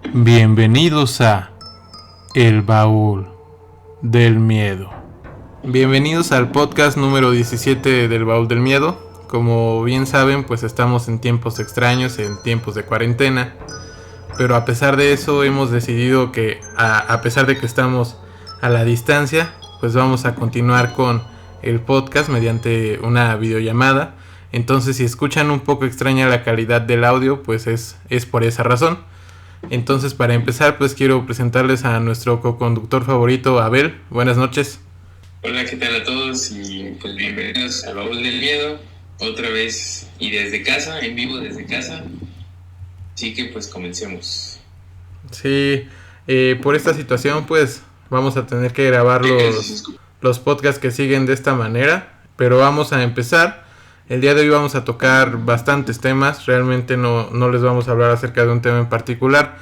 Bienvenidos a El Baúl del Miedo. Bienvenidos al podcast número 17 del Baúl del Miedo. Como bien saben, pues estamos en tiempos extraños, en tiempos de cuarentena. Pero a pesar de eso hemos decidido que, a pesar de que estamos a la distancia, pues vamos a continuar con el podcast mediante una videollamada. Entonces, si escuchan un poco extraña la calidad del audio, pues es por esa razón. Entonces, para empezar, pues quiero presentarles a nuestro co-conductor favorito, Abel. Buenas noches. Hola, ¿qué tal a todos? Y pues bienvenidos al Baúl del Miedo, otra vez y desde casa, en vivo desde casa. Así que pues comencemos. Sí, por esta situación pues vamos a tener que grabar los podcasts que siguen de esta manera, pero vamos a empezar. El día de hoy vamos a tocar bastantes temas, realmente no les vamos a hablar acerca de un tema en particular.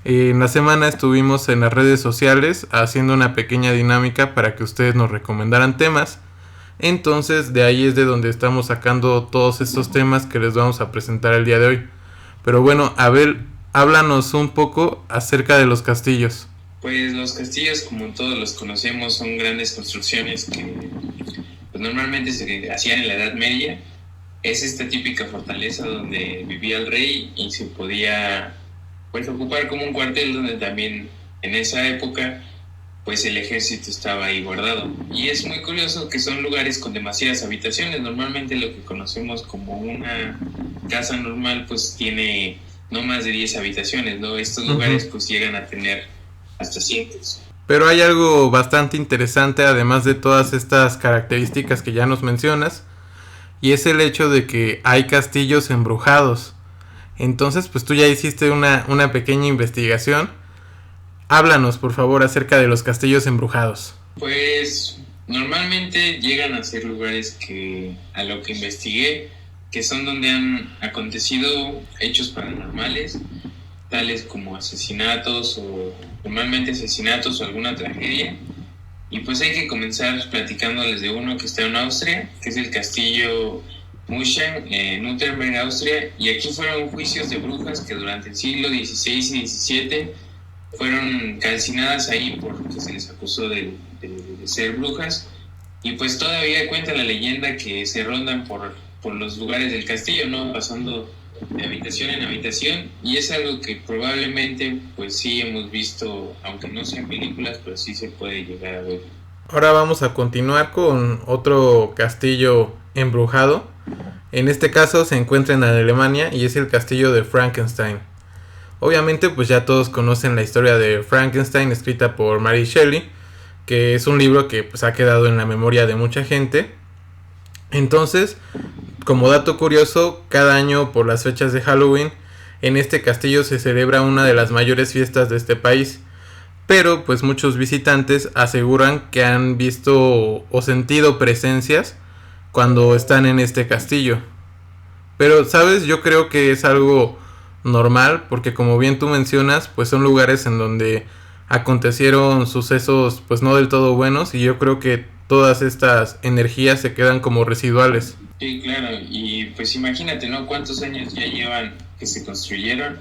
En la semana estuvimos en las redes sociales haciendo una pequeña dinámica para que ustedes nos recomendaran temas. Entonces de ahí es de donde estamos sacando todos estos temas que les vamos a presentar el día de hoy. Pero bueno, Abel, háblanos un poco acerca de los castillos. Pues los castillos, como todos los conocemos, son grandes construcciones que pues, normalmente se hacían en la Edad Media. Es esta típica fortaleza donde vivía el rey y se podía pues ocupar como un cuartel donde también en esa época pues el ejército estaba ahí guardado. Y es muy curioso que son lugares con demasiadas habitaciones. Normalmente lo que conocemos como una casa normal pues tiene no más de 10 habitaciones, ¿no? Estos lugares pues llegan a tener hasta cientos. Pero hay algo bastante interesante además de todas estas características que ya nos mencionas, y es el hecho de que hay castillos embrujados. Entonces pues tú ya hiciste una pequeña investigación. Háblanos por favor acerca de los castillos embrujados. Pues normalmente llegan a ser lugares que a lo que investigué que son donde han acontecido hechos paranormales, tales como asesinatos o normalmente asesinatos o alguna tragedia. Y pues hay que comenzar platicándoles de uno que está en Austria, que es el castillo Muschheim en Nuremberg, Austria. Y aquí fueron juicios de brujas que durante el siglo XVI y XVII fueron calcinadas ahí porque se les acusó de ser brujas. Y pues todavía cuenta la leyenda que se rondan por los lugares del castillo, ¿no? Pasando de habitación en habitación, y es algo que probablemente pues sí hemos visto, aunque no sean películas, pero sí se puede llegar a ver. Ahora vamos a continuar con otro castillo embrujado. En este caso se encuentra en Alemania y es el castillo de Frankenstein. Obviamente pues ya todos conocen la historia de Frankenstein escrita por Mary Shelley, que es un libro que pues ha quedado en la memoria de mucha gente. Entonces, como dato curioso, cada año por las fechas de Halloween, en este castillo se celebra una de las mayores fiestas de este país. Pero pues muchos visitantes aseguran que han visto o sentido presencias cuando están en este castillo. Pero, ¿sabes? Yo creo que es algo normal porque como bien tú mencionas, pues son lugares en donde acontecieron sucesos pues no del todo buenos, y yo creo que todas estas energías se quedan como residuales. Sí, claro, y pues imagínate, ¿no? ¿Cuántos años ya llevan que se construyeron?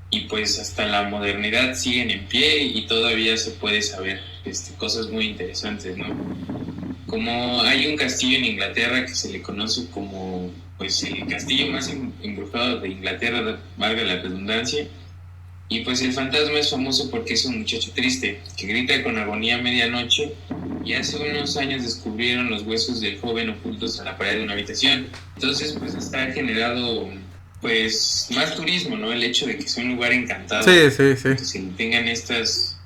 Y pues hasta la modernidad siguen en pie y todavía se puede saber cosas muy interesantes, ¿no? Como hay un castillo en Inglaterra que se le conoce como pues el castillo más embrujado de Inglaterra, valga la redundancia, y pues el fantasma es famoso porque es un muchacho triste que grita con agonía a medianoche, y hace unos años descubrieron los huesos del joven ocultos en la pared de una habitación. Entonces pues está generado pues más turismo, ¿no? El hecho de que sea un lugar encantado. Sí. Que se tengan estas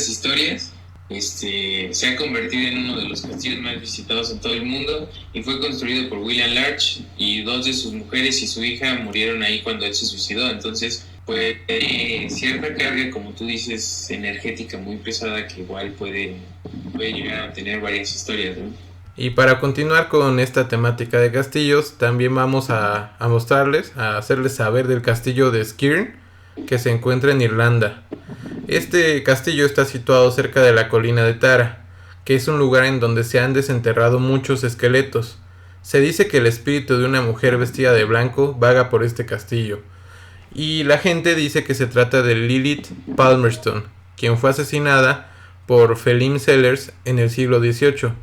historias. Se ha convertido en uno de los castillos más visitados en todo el mundo y fue construido por William Larch, y dos de sus mujeres y su hija murieron ahí cuando él se suicidó. Entonces pues cierta carga, como tú dices, energética muy pesada que igual puede llegar a tener varias historias, ¿no? Y para continuar con esta temática de castillos, también vamos a mostrarles, a hacerles saber del castillo de Skirn, que se encuentra en Irlanda. Este castillo está situado cerca de la colina de Tara, que es un lugar en donde se han desenterrado muchos esqueletos. Se dice que el espíritu de una mujer vestida de blanco vaga por este castillo. y la gente dice que se trata de Lilith Palmerston, quien fue asesinada por Felim Sellers en el siglo XVIII.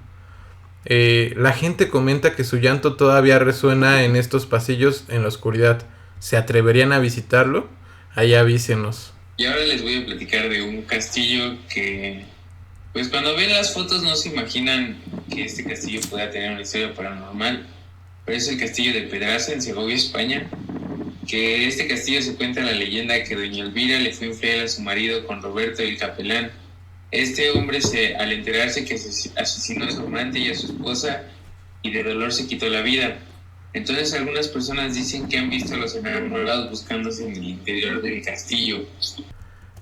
La gente comenta que su llanto todavía resuena en estos pasillos en la oscuridad. ¿Se atreverían a visitarlo? Ahí avísenos. Y ahora les voy a platicar de un castillo que, pues cuando ven las fotos no se imaginan que este castillo pueda tener una historia paranormal. Pero es el castillo de Pedraza en Segovia, España. Que este castillo se cuenta la leyenda que doña Elvira le fue infiel a su marido con Roberto el capelán. Este hombre, al enterarse que asesinó a su amante y a su esposa, y de dolor se quitó la vida. Entonces algunas personas dicen que han visto a los enamorados buscándose en el interior del castillo.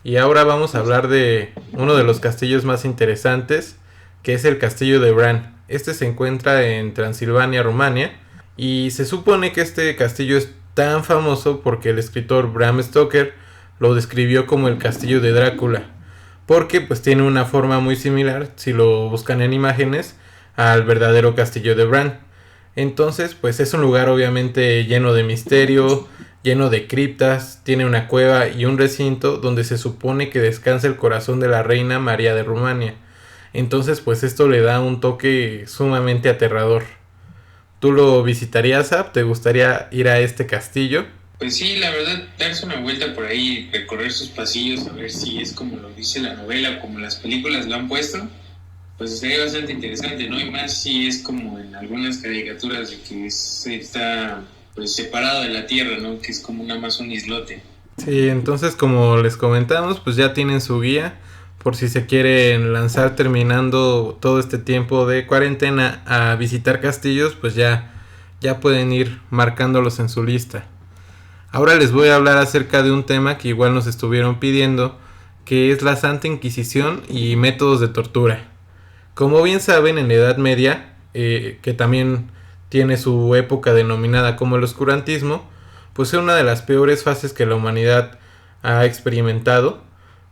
Y ahora vamos a hablar de uno de los castillos más interesantes, que es el castillo de Bran. Este se encuentra en Transilvania, Rumania, y se supone que este castillo es tan famoso porque el escritor Bram Stoker lo describió como el castillo de Drácula, porque pues tiene una forma muy similar, si lo buscan en imágenes, al verdadero castillo de Bran. Entonces pues es un lugar obviamente lleno de misterio, lleno de criptas, tiene una cueva y un recinto donde se supone que descansa el corazón de la reina María de Rumania. Entonces pues esto le da un toque sumamente aterrador. ¿Tú lo visitarías, Zap? ¿Te gustaría ir a este castillo? Pues sí, la verdad, darse una vuelta por ahí, recorrer sus pasillos, a ver si es como lo dice la novela, como las películas lo han puesto, pues sería bastante interesante, ¿no? Y más si es como en algunas caricaturas de que está pues separado de la tierra, ¿no? Que es como más un islote. Sí, entonces como les comentamos, pues ya tienen su guía por si se quieren lanzar terminando todo este tiempo de cuarentena a visitar castillos, pues ya pueden ir marcándolos en su lista. Ahora les voy a hablar acerca de un tema que igual nos estuvieron pidiendo, que es la Santa Inquisición y métodos de tortura. Como bien saben, en la Edad Media, que también tiene su época denominada como el oscurantismo, pues es una de las peores fases que la humanidad ha experimentado,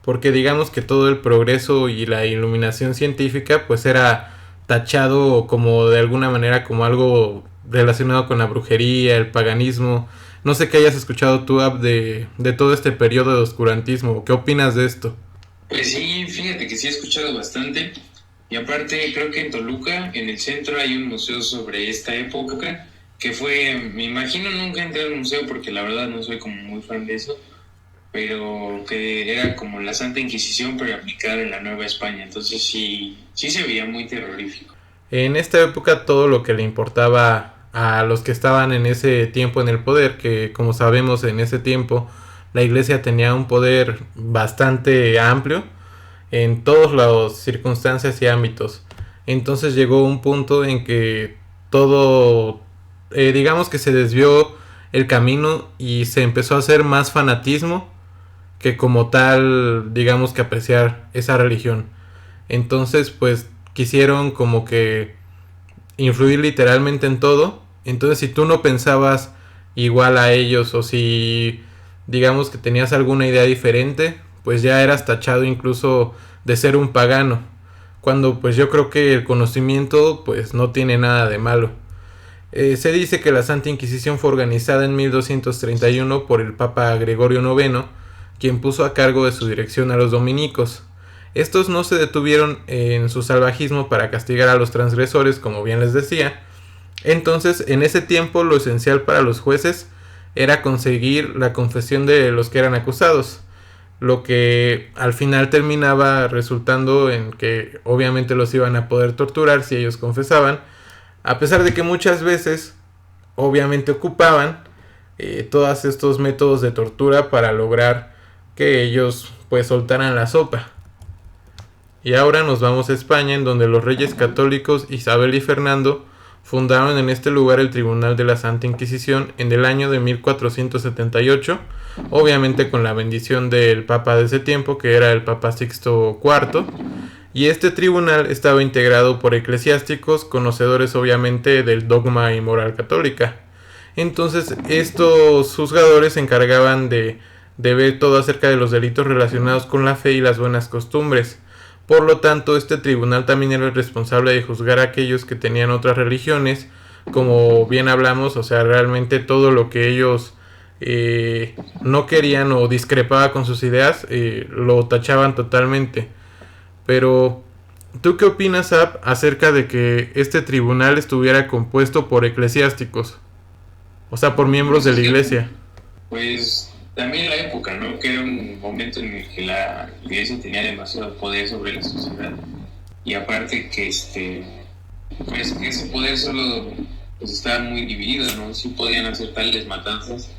porque digamos que todo el progreso y la iluminación científica pues era tachado como de alguna manera como algo relacionado con la brujería, el paganismo. No sé qué hayas escuchado tú, Ab, de todo este periodo de oscurantismo. ¿Qué opinas de esto? Pues sí, fíjate que sí he escuchado bastante. Y aparte creo que en Toluca, en el centro, hay un museo sobre esta época, que fue, me imagino, nunca entré al museo porque la verdad no soy como muy fan de eso, pero que era como la Santa Inquisición pero aplicada en la Nueva España. Entonces sí se veía muy terrorífico. En esta época todo lo que le importaba a los que estaban en ese tiempo en el poder, que como sabemos en ese tiempo la iglesia tenía un poder bastante amplio en todas las circunstancias y ámbitos. Entonces llegó un punto en que todo, digamos que se desvió el camino y se empezó a hacer más fanatismo que como tal, digamos que apreciar esa religión. Entonces pues quisieron como que influir literalmente en todo. Entonces si tú no pensabas igual a ellos o si digamos que tenías alguna idea diferente, pues ya eras tachado incluso de ser un pagano, cuando pues yo creo que el conocimiento pues no tiene nada de malo. Se dice que la Santa Inquisición fue organizada en 1231 por el Papa Gregorio IX, quien puso a cargo de su dirección a los dominicos. Estos no se detuvieron en su salvajismo para castigar a los transgresores, como bien les decía. Entonces, en ese tiempo lo esencial para los jueces era conseguir la confesión de los que eran acusados, lo que al final terminaba resultando en que obviamente los iban a poder torturar si ellos confesaban, a pesar de que muchas veces obviamente ocupaban todos estos métodos de tortura para lograr que ellos pues soltaran la sopa. Y ahora nos vamos a España, en donde los reyes católicos Isabel y Fernando fundaron en este lugar el Tribunal de la Santa Inquisición en el año de 1478, obviamente con la bendición del Papa de ese tiempo, que era el Papa Sixto IV, y este tribunal estaba integrado por eclesiásticos conocedores obviamente del dogma y moral católica. Entonces estos juzgadores se encargaban de ver todo acerca de los delitos relacionados con la fe y las buenas costumbres. Por lo tanto, este tribunal también era el responsable de juzgar a aquellos que tenían otras religiones, como bien hablamos, o sea, realmente todo lo que ellos no querían o discrepaba con sus ideas, lo tachaban totalmente. Pero, ¿tú qué opinas, Zap, acerca de que este tribunal estuviera compuesto por eclesiásticos? O sea, por miembros Pues de es la que, iglesia. pues también la época, ¿no? Que era un momento en el que la iglesia tenía demasiado poder sobre la sociedad. Y aparte que pues que ese poder solo pues estaba muy dividido, ¿no? Sí podían hacer tales matanzas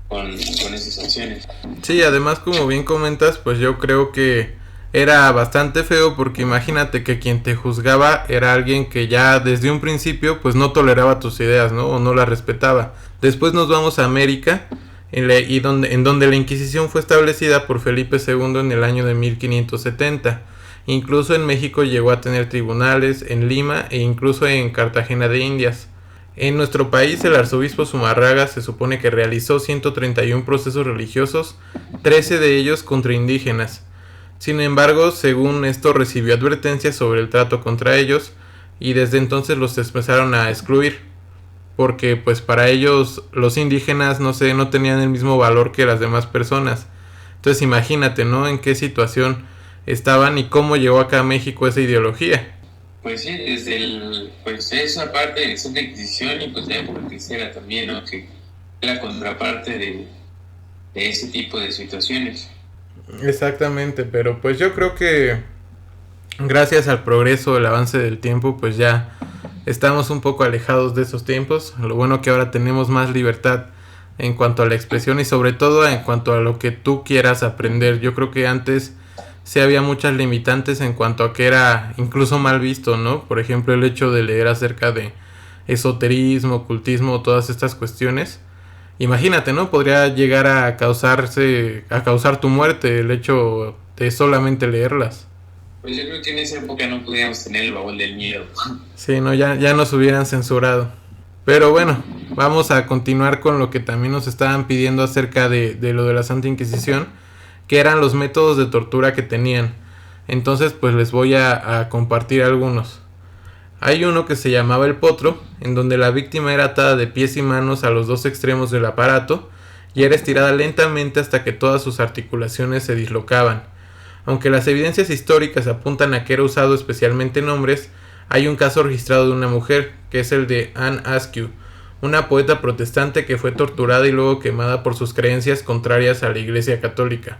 con esas acciones. Sí, además como bien comentas, pues yo creo que era bastante feo porque imagínate que quien te juzgaba era alguien que ya desde un principio pues no toleraba tus ideas, ¿no? O no las respetaba. Después nos vamos a América en donde la Inquisición fue establecida por Felipe II en el año de 1570. Incluso en México llegó a tener tribunales, en Lima e incluso en Cartagena de Indias. En nuestro país, el arzobispo Zumarraga se supone que realizó 131 procesos religiosos, 13 de ellos contra indígenas. Sin embargo, según esto, recibió advertencias sobre el trato contra ellos y desde entonces los empezaron a excluir, porque pues para ellos los indígenas no sé, no tenían el mismo valor que las demás personas. Entonces imagínate, ¿no? En qué situación estaban y cómo llegó acá a México esa ideología. Pues sí, pues esa parte de la Santa Inquisición y pues la época cristiana también, ¿no? Que es la contraparte de ese tipo de situaciones. Exactamente, pero pues yo creo que gracias al progreso, el avance del tiempo, pues ya estamos un poco alejados de esos tiempos. Lo bueno que ahora tenemos más libertad en cuanto a la expresión y sobre todo en cuanto a lo que tú quieras aprender. Yo creo que antes sí había muchas limitantes en cuanto a que era incluso mal visto, ¿no? Por ejemplo, el hecho de leer acerca de esoterismo, ocultismo, todas estas cuestiones. Imagínate, ¿no? Podría llegar a causar tu muerte el hecho de solamente leerlas. Pues yo creo que en esa época no podíamos tener el baúl del miedo. Sí, no, ya nos hubieran censurado. Pero bueno, vamos a continuar con lo que también nos estaban pidiendo acerca de lo de la Santa Inquisición, que eran los métodos de tortura que tenían. Entonces, pues les voy a compartir algunos. Hay uno que se llamaba el potro, en donde la víctima era atada de pies y manos a los dos extremos del aparato y era estirada lentamente hasta que todas sus articulaciones se dislocaban. Aunque las evidencias históricas apuntan a que era usado especialmente en hombres, hay un caso registrado de una mujer, que es el de Anne Askew, una poeta protestante que fue torturada y luego quemada por sus creencias contrarias a la Iglesia Católica.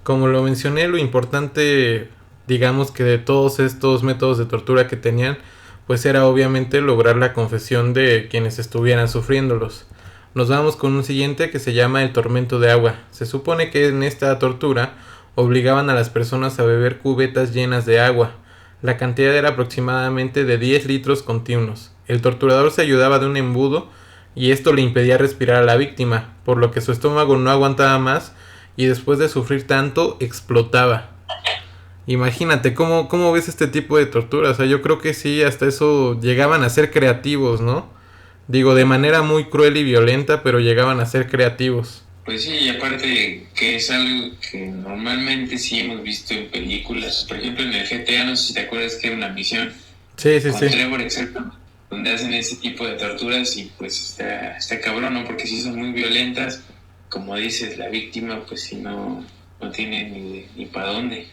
Como lo mencioné, lo importante, digamos que de todos estos métodos de tortura que tenían, pues era obviamente lograr la confesión de quienes estuvieran sufriéndolos. Nos vamos con un siguiente que se llama el tormento de agua. Se supone que en esta tortura obligaban a las personas a beber cubetas llenas de agua. La cantidad era aproximadamente de 10 litros continuos. El torturador se ayudaba de un embudo y esto le impedía respirar a la víctima, por lo que su estómago no aguantaba más y después de sufrir tanto explotaba. Imagínate, ¿cómo ves este tipo de tortura? O sea, yo creo que sí, hasta eso llegaban a ser creativos, ¿no? Digo, de manera muy cruel y violenta, pero llegaban a ser creativos. Pues sí, y aparte que es algo que normalmente sí hemos visto en películas. Por ejemplo, en el GTA, no sé si te acuerdas que era una misión Sí, sí, con sí. Trevor, exacto, donde hacen ese tipo de torturas y pues está cabrón, ¿no? Porque sí son muy violentas. Como dices, la víctima pues si no tiene ni para dónde.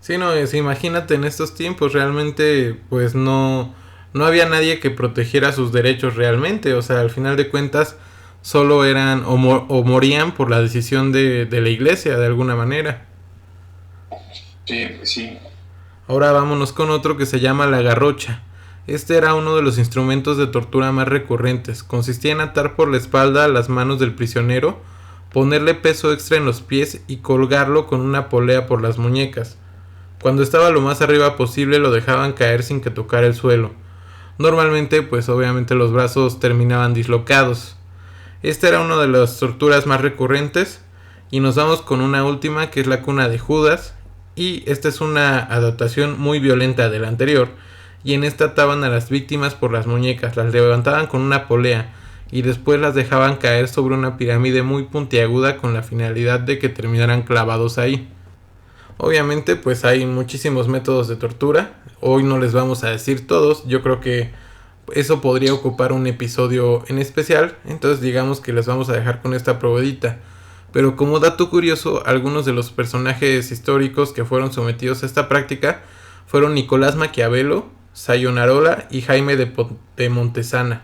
Sí, no, imagínate en estos tiempos, realmente, pues no había nadie que protegiera sus derechos realmente. O sea, al final de cuentas, solo eran o morían por la decisión de la iglesia, de alguna manera. Sí, pues sí. Ahora vámonos con otro que se llama la garrocha. Este era uno de los instrumentos de tortura más recurrentes. Consistía en atar por la espalda las manos del prisionero, ponerle peso extra en los pies y colgarlo con una polea por las muñecas. Cuando estaba lo más arriba posible lo dejaban caer sin que tocara el suelo. Normalmente, pues obviamente los brazos terminaban dislocados. Esta era una de las torturas más recurrentes. Y nos vamos con una última que es la cuna de Judas. Y esta es una adaptación muy violenta de la anterior. Y en esta ataban a las víctimas por las muñecas, las levantaban con una polea y después las dejaban caer sobre una pirámide muy puntiaguda con la finalidad de que terminaran clavados ahí. Obviamente pues hay muchísimos métodos de tortura. Hoy no les vamos a decir todos. Yo creo que eso podría ocupar un episodio en especial, entonces digamos que les vamos a dejar con esta probadita. Pero como dato curioso, algunos de los personajes históricos que fueron sometidos a esta práctica fueron Nicolás Maquiavelo, Savonarola y Jaime de Montesana.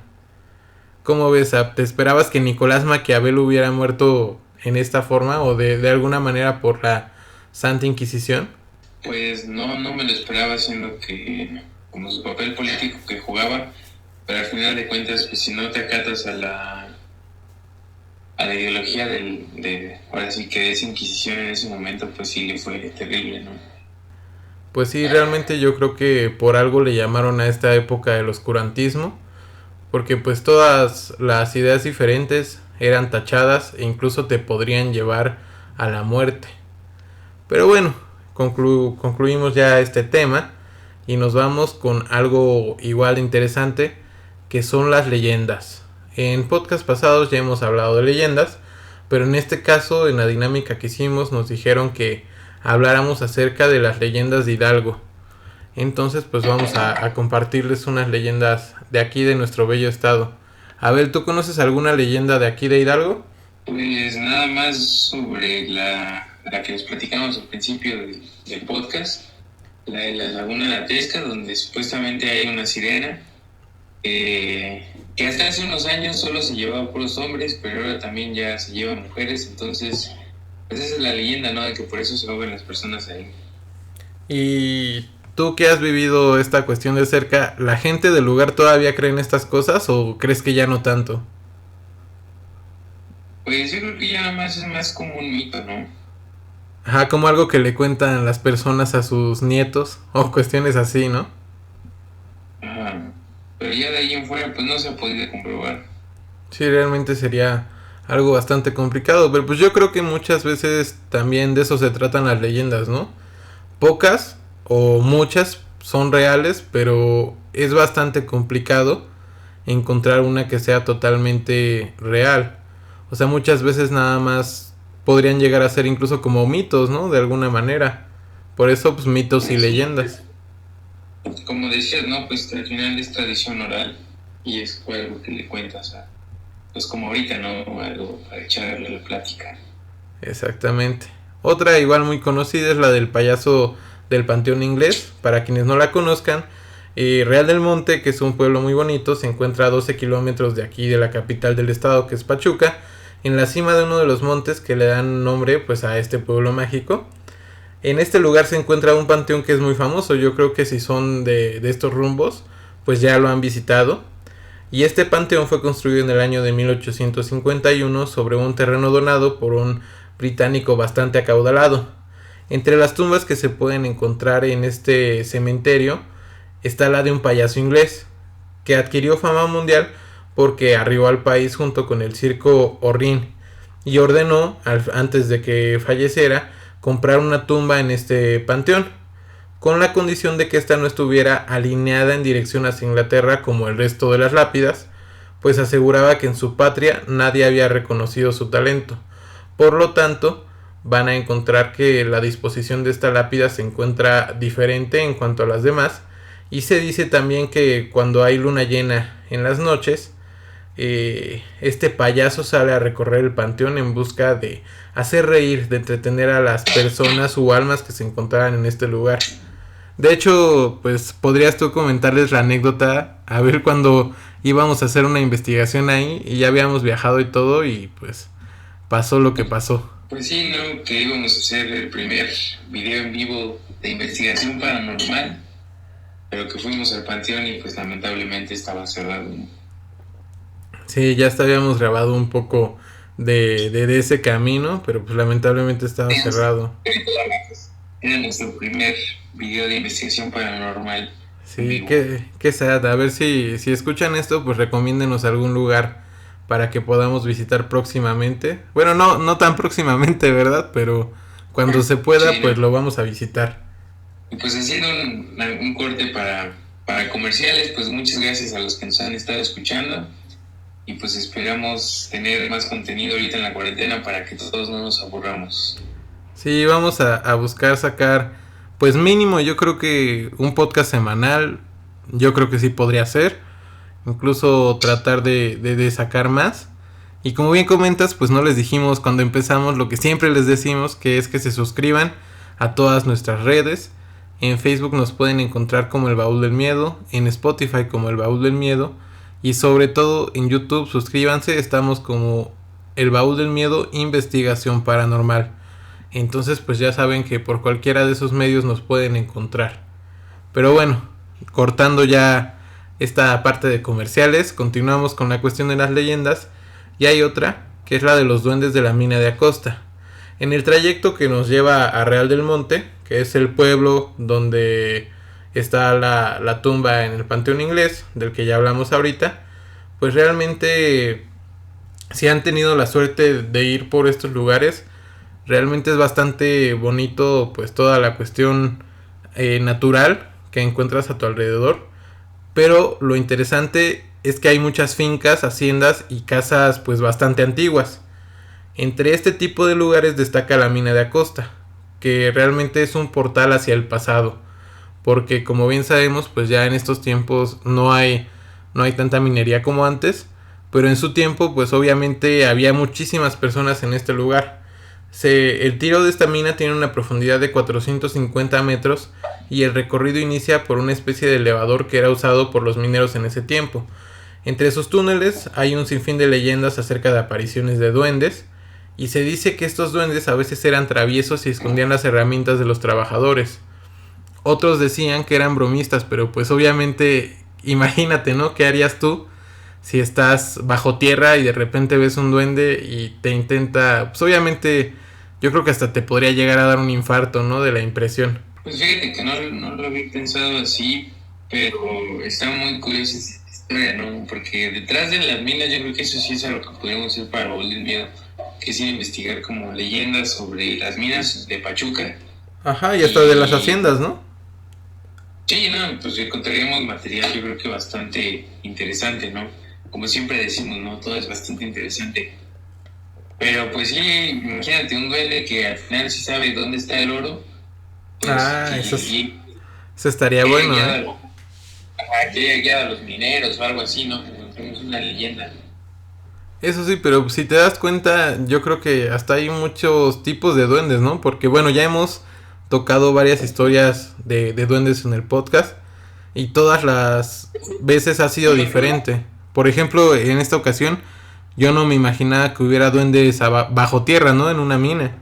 ¿Cómo ves, Zap? ¿Te esperabas que Nicolás Maquiavelo hubiera muerto en esta forma o de alguna manera por la Santa Inquisición? Pues no me lo esperaba, siendo que como su papel político que jugaba, pero al final de cuentas, pues si no te acatas a la ideología ahora sí que de esa Inquisición en ese momento, pues sí le fue terrible, ¿no? Pues sí, realmente yo creo que por algo le llamaron a esta época el oscurantismo, porque pues todas las ideas diferentes eran tachadas e incluso te podrían llevar a la muerte. Pero bueno, concluimos ya este tema y nos vamos con algo igual de interesante, que son las leyendas. En podcast pasados ya hemos hablado de leyendas, pero en este caso, en la dinámica que hicimos, nos dijeron que habláramos acerca de las leyendas de Hidalgo. Entonces pues vamos a compartirles unas leyendas de aquí, de nuestro bello estado. A ver, ¿tú conoces alguna leyenda de aquí de Hidalgo? Pues nada más sobre la que les platicamos al principio del podcast, la de la Laguna de la Tesca, donde supuestamente hay una sirena, que hasta hace unos años solo se llevaba puros hombres, pero ahora también ya se llevan mujeres. Entonces pues esa es la leyenda, ¿no? De que por eso se ahogan las personas ahí. Y tú que has vivido esta cuestión de cerca, ¿la gente del lugar todavía cree en estas cosas o crees que ya no tanto? Pues yo creo que ya nada más es más como un mito, ¿no? Ajá, como algo que le cuentan las personas a sus nietos o cuestiones así, ¿no? Ajá. Pero ya de ahí en fuera pues no se ha podido comprobar. Sí, realmente sería algo bastante complicado, pero pues yo creo que muchas veces también de eso se tratan las leyendas, ¿no? Pocas o muchas son reales, pero es bastante complicado encontrar una que sea totalmente real. O sea, muchas veces nada más podrían llegar a ser incluso como mitos, ¿no? De alguna manera. Por eso, pues mitos y leyendas. Como decías, ¿no? Pues al final es tradición oral y es algo que le cuentas pues como ahorita, ¿no? Algo para echarle la plática. Exactamente. Otra igual muy conocida es la del payaso del Panteón Inglés. Para quienes no la conozcan, Real del Monte, que es un pueblo muy bonito, se encuentra a 12 kilómetros de aquí, de la capital del estado, que es Pachuca, en la cima de uno de los montes que le dan nombre pues a este pueblo mágico. En este lugar se encuentra un panteón que es muy famoso. Yo creo que si son de estos rumbos, pues ya lo han visitado. Y este panteón fue construido en el año de 1851 sobre un terreno donado por un británico bastante acaudalado. Entre las tumbas que se pueden encontrar en este cementerio está la de un payaso inglés, que adquirió fama mundial porque arribó al país junto con el circo Orrin y ordenó, antes de que falleciera, comprar una tumba en este panteón, con la condición de que ésta no estuviera alineada en dirección hacia Inglaterra como el resto de las lápidas, pues aseguraba que en su patria nadie había reconocido su talento. Por lo tanto, van a encontrar que la disposición de esta lápida se encuentra diferente en cuanto a las demás, y se dice también que cuando hay luna llena en las noches, este payaso sale a recorrer el panteón en busca de hacer reír, de entretener a las personas o almas que se encontraran en este lugar. De hecho, pues podrías tú comentarles la anécdota, a ver, cuando íbamos a hacer una investigación ahí y ya habíamos viajado y todo, y pues pasó lo que pasó. Pues sí, ¿no? Que íbamos a hacer el primer video en vivo de investigación paranormal, pero que fuimos al panteón y pues lamentablemente estaba cerrado, ¿no? Sí, ya habíamos grabado un poco de ese camino, pero pues lamentablemente estaba cerrado. Era nuestro primer video de investigación paranormal. Sí, qué sad. A ver si escuchan esto, pues recomiéndenos algún lugar para que podamos visitar próximamente. Bueno, no tan próximamente, ¿verdad? Pero cuando se pueda, sí, pues lo vamos a visitar. Y pues haciendo un corte para comerciales, pues muchas gracias a los que nos han estado escuchando. Y pues esperamos tener más contenido ahorita en la cuarentena para que todos no nos aburramos. Sí, vamos a buscar sacar, pues mínimo, yo creo que un podcast semanal, yo creo que sí podría ser. incluso tratar de sacar más. Y como bien comentas, pues no les dijimos cuando empezamos lo que siempre les decimos, que es que se suscriban a todas nuestras redes. En Facebook nos pueden encontrar como El Baúl del Miedo, en Spotify como El Baúl del Miedo, y sobre todo en YouTube suscríbanse, estamos como El Baúl del Miedo Investigación Paranormal. Entonces pues ya saben que por cualquiera de esos medios nos pueden encontrar. Pero bueno, cortando ya esta parte de comerciales, continuamos con la cuestión de las leyendas. Y hay otra, que es la de los duendes de la mina de Acosta. En el trayecto que nos lleva a Real del Monte, que es el pueblo donde está la tumba en el Panteón Inglés, del que ya hablamos ahorita, pues realmente, si han tenido la suerte de ir por estos lugares, realmente es bastante bonito pues toda la cuestión natural que encuentras a tu alrededor. Pero lo interesante es que hay muchas fincas, haciendas y casas pues bastante antiguas. Entre este tipo de lugares destaca la mina de Acosta, que realmente es un portal hacia el pasado, porque como bien sabemos pues ya en estos tiempos no hay tanta minería como antes, pero en su tiempo pues obviamente había muchísimas personas en este lugar. El tiro de esta mina tiene una profundidad de 450 metros y el recorrido inicia por una especie de elevador que era usado por los mineros en ese tiempo. Entre sus túneles hay un sinfín de leyendas acerca de apariciones de duendes, y se dice que estos duendes a veces eran traviesos y escondían las herramientas de los trabajadores. Otros decían que eran bromistas, pero pues obviamente imagínate, ¿no? ¿Qué harías tú si estás bajo tierra y de repente ves un duende y te intenta, pues obviamente yo creo que hasta te podría llegar a dar un infarto, ¿no? De la impresión. Pues fíjate que no lo había pensado así, pero está muy curiosa esta historia, ¿no? Porque detrás de las minas yo creo que eso sí es a lo que podemos hacer para Baúl del Miedo, que es investigar como leyendas sobre las minas de Pachuca. Ajá, y hasta de las haciendas, ¿no? Sí, no, pues encontraríamos material yo creo que bastante interesante, ¿no? Como siempre decimos, ¿no? Todo es bastante interesante. Pero pues sí, imagínate un duende que al final sí sabe dónde está el oro. Pues, eso estaría bueno, que haya guiado a los mineros o algo así, ¿no? Es una leyenda. Eso sí, pero si te das cuenta, yo creo que hasta hay muchos tipos de duendes, ¿no? Porque bueno, ya hemos tocado varias historias de duendes en el podcast y todas las veces ha sido diferente. Por ejemplo, en esta ocasión yo no me imaginaba que hubiera duendes bajo tierra, ¿no? En una mina.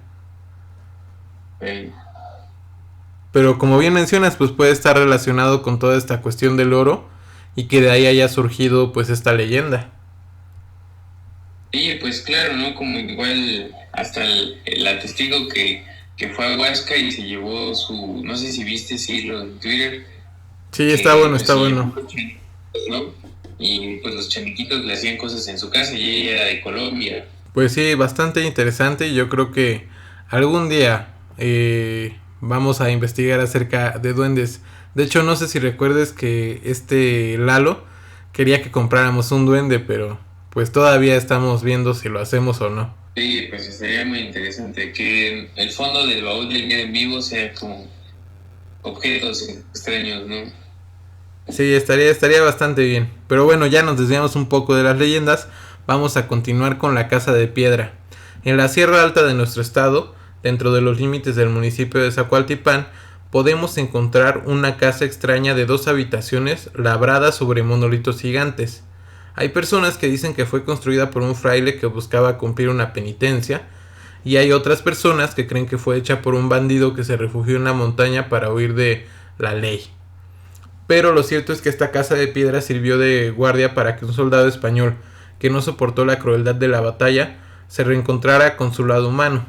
Pero como bien mencionas, pues puede estar relacionado con toda esta cuestión del oro y que de ahí haya surgido pues esta leyenda. Sí, pues claro, ¿no? Como igual hasta la testigo que fue a Huasca y se llevó su, no sé si viste, sí, lo en Twitter. Sí, está bueno, pues, está bueno. ¿No? Y pues los chamiquitos le hacían cosas en su casa y ella era de Colombia. Pues sí, bastante interesante. Yo creo que algún día vamos a investigar acerca de duendes. De hecho, no sé si recuerdes que Lalo quería que compráramos un duende, pero pues todavía estamos viendo si lo hacemos o no. Sí, pues sería muy interesante que el fondo del Baúl del Miedo en vivo sea como objetos extraños, ¿no? Sí, estaría bastante bien. Pero bueno, ya nos desviamos un poco de las leyendas. Vamos a continuar con la Casa de Piedra. En la Sierra Alta de nuestro estado, dentro de los límites del municipio de Zacualtipán, podemos encontrar una casa extraña de 2 habitaciones labrada sobre monolitos gigantes. Hay personas que dicen que fue construida por un fraile que buscaba cumplir una penitencia, y hay otras personas que creen que fue hecha por un bandido que se refugió en la montaña para huir de la ley. Pero lo cierto es que esta casa de piedra sirvió de guardia para que un soldado español, que no soportó la crueldad de la batalla, se reencontrara con su lado humano.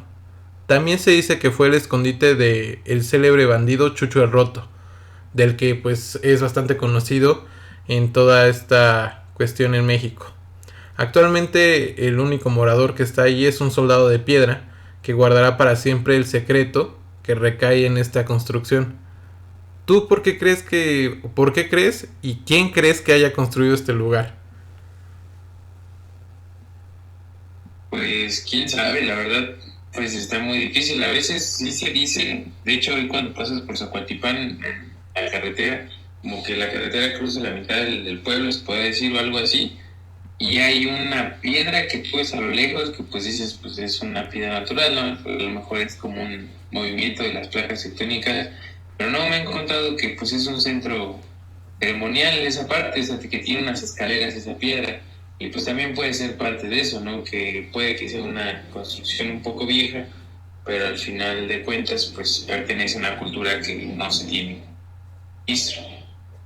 También se dice que fue el escondite de el célebre bandido Chucho el Roto, del que pues es bastante conocido en toda esta cuestión en México. Actualmente el único morador que está ahí es un soldado de piedra que guardará para siempre el secreto que recae en esta construcción. ¿Tú por qué crees y quién crees que haya construido este lugar? Pues quién sabe, la verdad, pues está muy difícil. A veces sí se dice, de hecho hoy cuando pasas por Zacualtipán, a la carretera, como que la carretera cruza la mitad del pueblo, se puede decir, o algo así, y hay una piedra que tú ves a lo lejos, que pues dices, pues es una piedra natural, ¿no? A lo mejor es como un movimiento de las placas tectónicas, pero no, me he encontrado que pues es un centro ceremonial en esa parte, o sea, que tiene unas escaleras esa piedra, y pues también puede ser parte de eso, ¿no? Que puede que sea una construcción un poco vieja, pero al final de cuentas, pues pertenece a una cultura que no se tiene registro.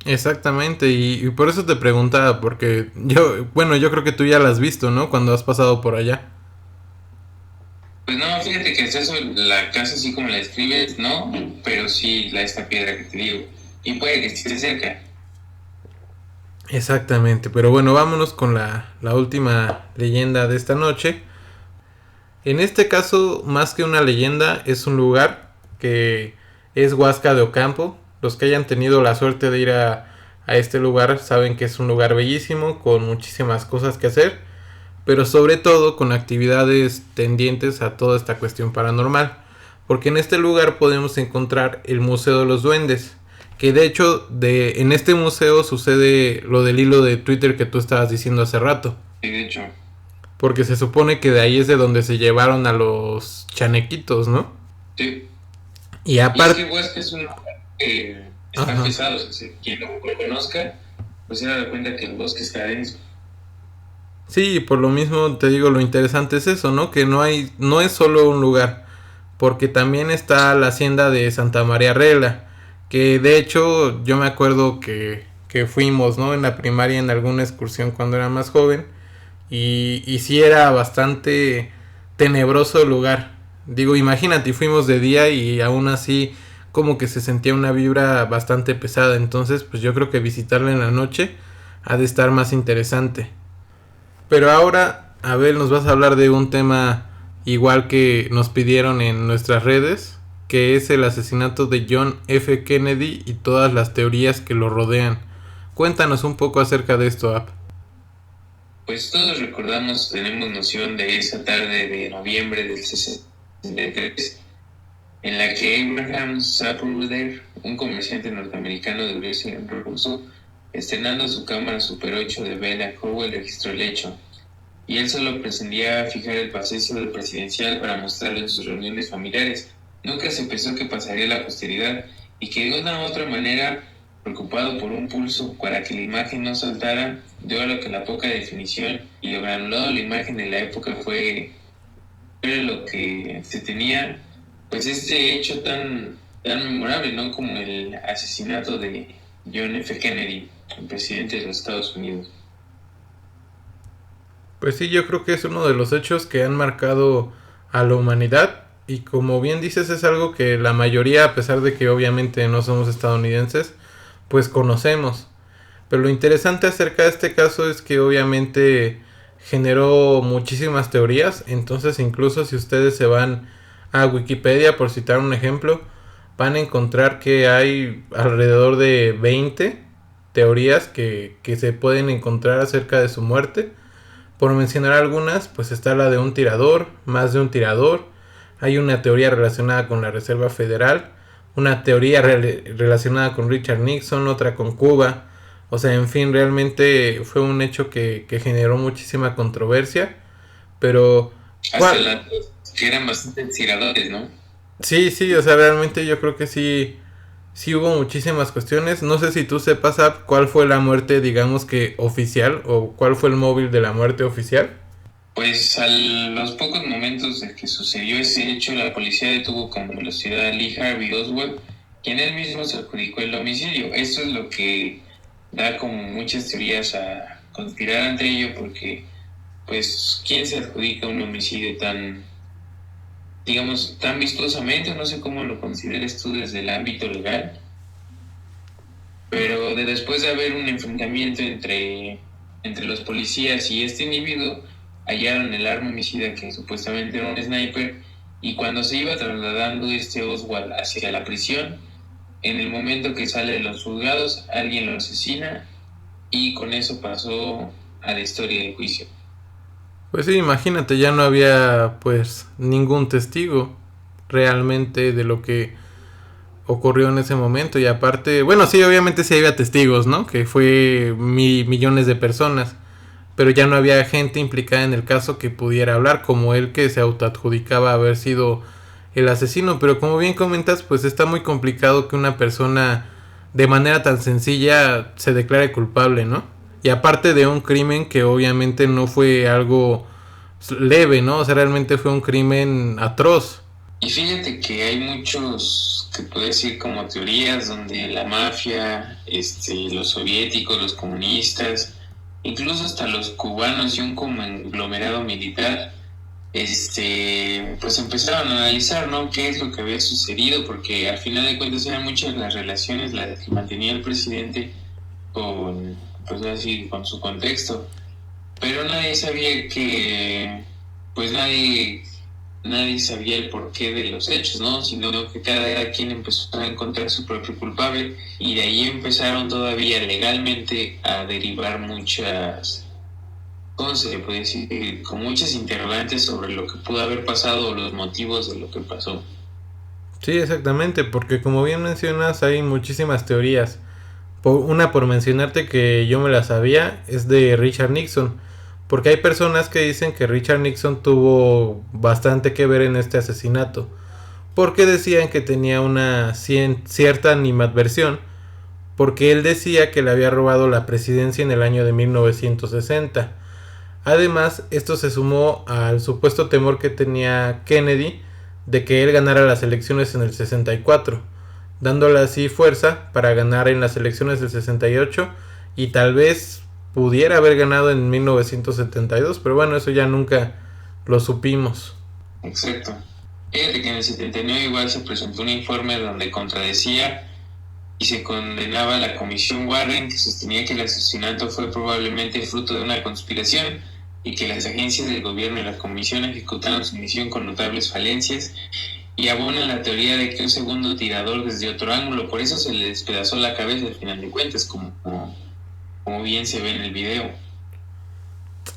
Exactamente, y por eso te preguntaba, porque yo creo que tú ya la has visto, ¿no? Cuando has pasado por allá. Pues no, fíjate que es eso, la casa así como la describes, no, pero sí esta piedra que te digo. Y puede que esté cerca. Exactamente, pero bueno, vámonos con la última leyenda de esta noche. En este caso, más que una leyenda, es un lugar que es Huasca de Ocampo. Los que hayan tenido la suerte de ir a este lugar saben que es un lugar bellísimo, con muchísimas cosas que hacer, pero sobre todo con actividades tendientes a toda esta cuestión paranormal. Porque en este lugar podemos encontrar el Museo de los Duendes, que de hecho en este museo sucede lo del hilo de Twitter que tú estabas diciendo hace rato. Y de hecho, Porque se supone que de ahí es de donde se llevaron a los chanequitos, ¿no? sí. Y Y es aparte... que Huesca es un lugar que está Ajá. pesado, o sea, quien lo conozca, pues se da cuenta que el bosque está denso. Sí, por lo mismo te digo, lo interesante es eso, ¿no? Que no es solo un lugar, porque también está la hacienda de Santa María Regla, que de hecho yo me acuerdo que fuimos, ¿no? En la primaria en alguna excursión cuando era más joven, y sí era bastante tenebroso el lugar. Digo, imagínate, fuimos de día y aún así como que se sentía una vibra bastante pesada, entonces pues yo creo que visitarla en la noche ha de estar más interesante. Pero ahora, Abel, nos vas a hablar de un tema igual que nos pidieron en nuestras redes, que es el asesinato de John F. Kennedy y todas las teorías que lo rodean. Cuéntanos un poco acerca de esto, Ab. Pues todos recordamos, tenemos noción de esa tarde de noviembre del 63, en la que Abraham Zapruder, un comerciante norteamericano de origen ruso, estrenando su cámara Super 8 de Bella Howell, registró el hecho, y él solo pretendía fijar el pasillo del presidencial para mostrarlo en sus reuniones familiares. Nunca se pensó que pasaría a la posteridad y que de una u otra manera, preocupado por un pulso para que la imagen no saltara, dio a lo que la poca definición y lo granulado de la imagen de la época fue lo que se tenía, pues este hecho tan memorable, ¿no? Como el asesinato de John F. Kennedy, el presidente de los Estados Unidos. Pues sí, yo creo que es uno de los hechos que han marcado a la humanidad y como bien dices es algo que la mayoría, a pesar de que obviamente no somos estadounidenses, pues conocemos. Pero lo interesante acerca de este caso es que obviamente generó muchísimas teorías, entonces incluso si ustedes se van a Wikipedia por citar un ejemplo, van a encontrar que hay alrededor de 20 teorías que se pueden encontrar acerca de su muerte. Por mencionar algunas, pues está la de un tirador, más de un tirador, hay una teoría relacionada con la Reserva Federal, una teoría relacionada con Richard Nixon, otra con Cuba. O sea, en fin, realmente fue un hecho que generó muchísima controversia. Pero, Hasta ¿cuál? las que eran bastante tiradores, ¿no? Sí, sí, o sea, realmente yo creo que sí, sí hubo muchísimas cuestiones. No sé si tú sepas, Ab, cuál fue la muerte, digamos que oficial, o cuál fue el móvil de la muerte oficial. Pues a los pocos momentos de que sucedió ese hecho, la policía detuvo con velocidad a Lee Harvey Oswald, quien él mismo se adjudicó el homicidio. Esto es lo que da como muchas teorías a conspirar ante ello, porque, pues, ¿quién se adjudica un homicidio tan, digamos, tan vistosamente? No sé cómo lo consideres tú desde el ámbito legal, pero después de haber un enfrentamiento entre los policías y este individuo, hallaron el arma homicida que supuestamente era un sniper, y cuando se iba trasladando este Oswald hacia la prisión, en el momento que sale de los juzgados, alguien lo asesina y con eso pasó a la historia del juicio. Pues sí, imagínate, ya no había pues ningún testigo realmente de lo que ocurrió en ese momento. Y aparte, bueno, sí, obviamente sí había testigos, ¿no? Que fue millones de personas, pero ya no había gente implicada en el caso que pudiera hablar, como él, que se autoadjudicaba haber sido el asesino. Pero como bien comentas, pues está muy complicado que una persona de manera tan sencilla se declare culpable, ¿no? Y aparte de un crimen que obviamente no fue algo leve, ¿no? O sea, realmente fue un crimen atroz. Y fíjate que hay muchos, que puedo decir como teorías, donde la mafia, los soviéticos, los comunistas, incluso hasta los cubanos y un conglomerado militar, pues empezaron a analizar, ¿no? Qué es lo que había sucedido, porque al final de cuentas eran muchas las relaciones las que mantenía el presidente con, pues así, con su contexto. Pero nadie sabía que, pues nadie sabía el porqué de los hechos, ¿no? Sino que cada quien empezó a encontrar su propio culpable y de ahí empezaron todavía legalmente a derivar muchas, ¿cómo se le puede decir? Con muchas interrogantes sobre lo que pudo haber pasado o los motivos de lo que pasó. Sí, exactamente, porque como bien mencionas, hay muchísimas teorías. Una, por mencionarte, que yo me la sabía, es de Richard Nixon, porque hay personas que dicen que Richard Nixon tuvo bastante que ver en este asesinato, porque decían que tenía una cierta animadversión, porque él decía que le había robado la presidencia en el año de 1960. Además, esto se sumó al supuesto temor que tenía Kennedy de que él ganara las elecciones en el 64, dándole así fuerza para ganar en las elecciones del 68 y tal vez pudiera haber ganado en 1972, pero bueno, eso ya nunca lo supimos. Exacto. Fíjate que en el 79 igual se presentó un informe donde contradecía y se condenaba a la comisión Warren, que sostenía que el asesinato fue probablemente fruto de una conspiración y que las agencias del gobierno y la comisión ejecutaron su misión con notables falencias, y abona la teoría de que un segundo tirador desde otro ángulo, por eso se le despedazó la cabeza al final de cuentas, como bien se ve en el video.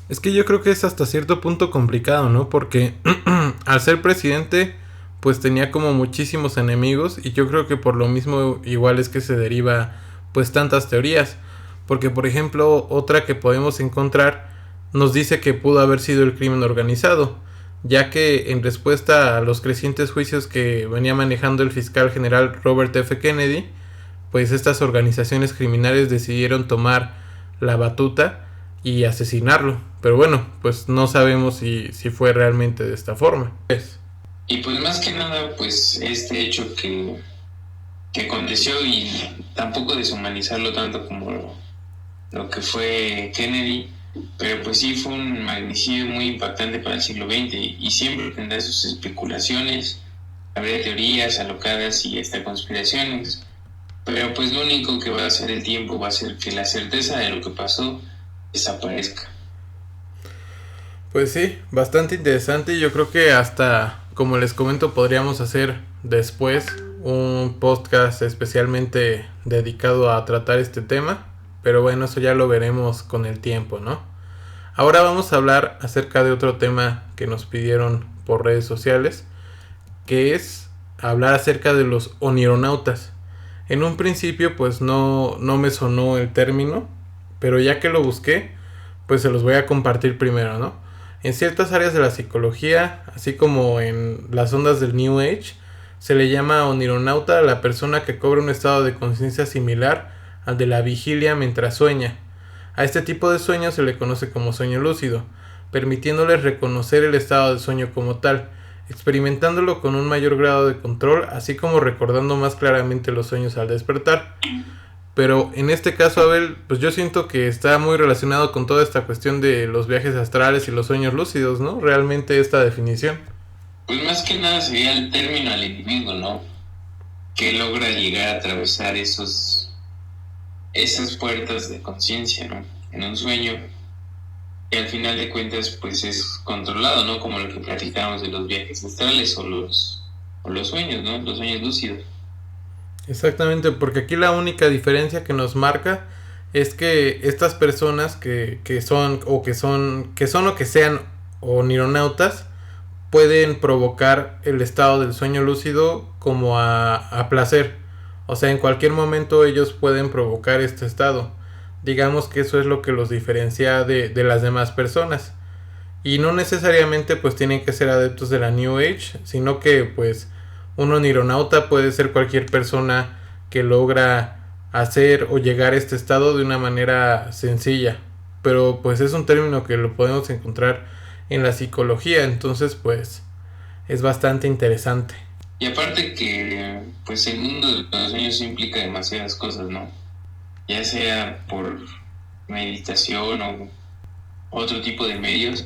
Es que yo creo que es hasta cierto punto complicado, ¿no? Porque al ser presidente, pues tenía como muchísimos enemigos y yo creo que por lo mismo igual es que se deriva pues tantas teorías. Porque por ejemplo, otra que podemos encontrar nos dice que pudo haber sido el crimen organizado, ya que en respuesta a los crecientes juicios que venía manejando el fiscal general Robert F. Kennedy, pues estas organizaciones criminales decidieron tomar la batuta y asesinarlo. Pero bueno, pues no sabemos si fue realmente de esta forma. Y pues más que nada, pues este hecho que aconteció, y tampoco deshumanizarlo tanto como lo que fue Kennedy, pero pues sí fue un magnicidio muy impactante para el siglo XX y siempre tendrá sus especulaciones, habrá teorías alocadas y hasta conspiraciones, pero pues lo único que va a hacer el tiempo va a ser que la certeza de lo que pasó desaparezca. Pues sí, bastante interesante. Yo creo que hasta, como les comento, podríamos hacer después un podcast especialmente dedicado a tratar este tema. Pero bueno, eso ya lo veremos con el tiempo, ¿no? Ahora vamos a hablar acerca de otro tema que nos pidieron por redes sociales, que es hablar acerca de los onironautas. En un principio pues no me sonó el término, pero ya que lo busqué, pues se los voy a compartir primero, ¿no? En ciertas áreas de la psicología, así como en las ondas del New Age, se le llama onironauta a la persona que cobra un estado de conciencia similar al de la vigilia mientras sueña. A este tipo de sueño se le conoce como sueño lúcido, permitiéndoles reconocer el estado de sueño como tal, experimentándolo con un mayor grado de control, así como recordando más claramente los sueños al despertar. Pero en este caso, Abel, pues yo siento que está muy relacionado con toda esta cuestión de los viajes astrales y los sueños lúcidos, ¿no? Realmente esta definición. Pues más que nada sería el término al individuo, ¿no? Que logra llegar a atravesar esas puertas de conciencia, ¿no? En un sueño, y al final de cuentas pues es controlado, ¿no? Como lo que platicábamos de los viajes astrales o los sueños, ¿no? Los sueños lúcidos. Exactamente, porque aquí la única diferencia que nos marca es que estas personas que son o que sean onironautas pueden provocar el estado del sueño lúcido como a placer. O sea, en cualquier momento ellos pueden provocar este estado. Digamos que eso es lo que los diferencia de las demás personas. Y no necesariamente pues tienen que ser adeptos de la New Age, sino que pues un onironauta puede ser cualquier persona que logra hacer o llegar a este estado de una manera sencilla. Pero pues es un término que lo podemos encontrar en la psicología, entonces pues es bastante interesante. Y aparte que pues el mundo de los sueños implica demasiadas cosas, ¿no? Ya sea por meditación o otro tipo de medios,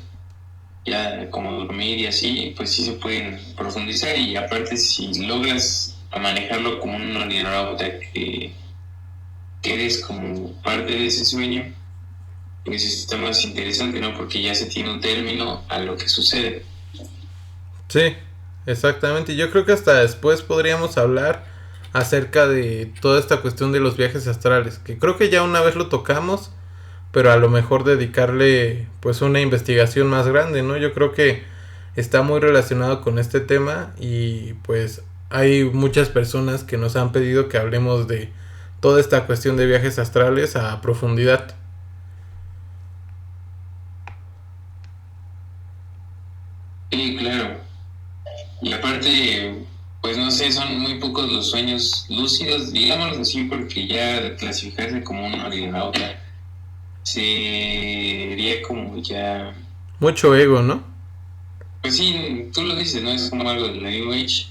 ya como dormir y así, pues sí se pueden profundizar. Y aparte si logras manejarlo como un onironauta que eres como parte de ese sueño, pues está más interesante, ¿no? Porque ya se tiene un término a lo que sucede. Sí, exactamente. Yo creo que hasta después podríamos hablar acerca de toda esta cuestión de los viajes astrales, que creo que ya una vez lo tocamos, pero a lo mejor dedicarle pues una investigación más grande, ¿no? Yo creo que está muy relacionado con este tema y pues hay muchas personas que nos han pedido que hablemos de toda esta cuestión de viajes astrales a profundidad. Sí, claro. Y aparte, pues no sé, son muy pocos los sueños lúcidos, digámoslo así, porque ya clasificarse como un onironauta sería como ya, Mucho ego, ¿no? pues sí, tú lo dices, ¿no? Es como algo de la New Age,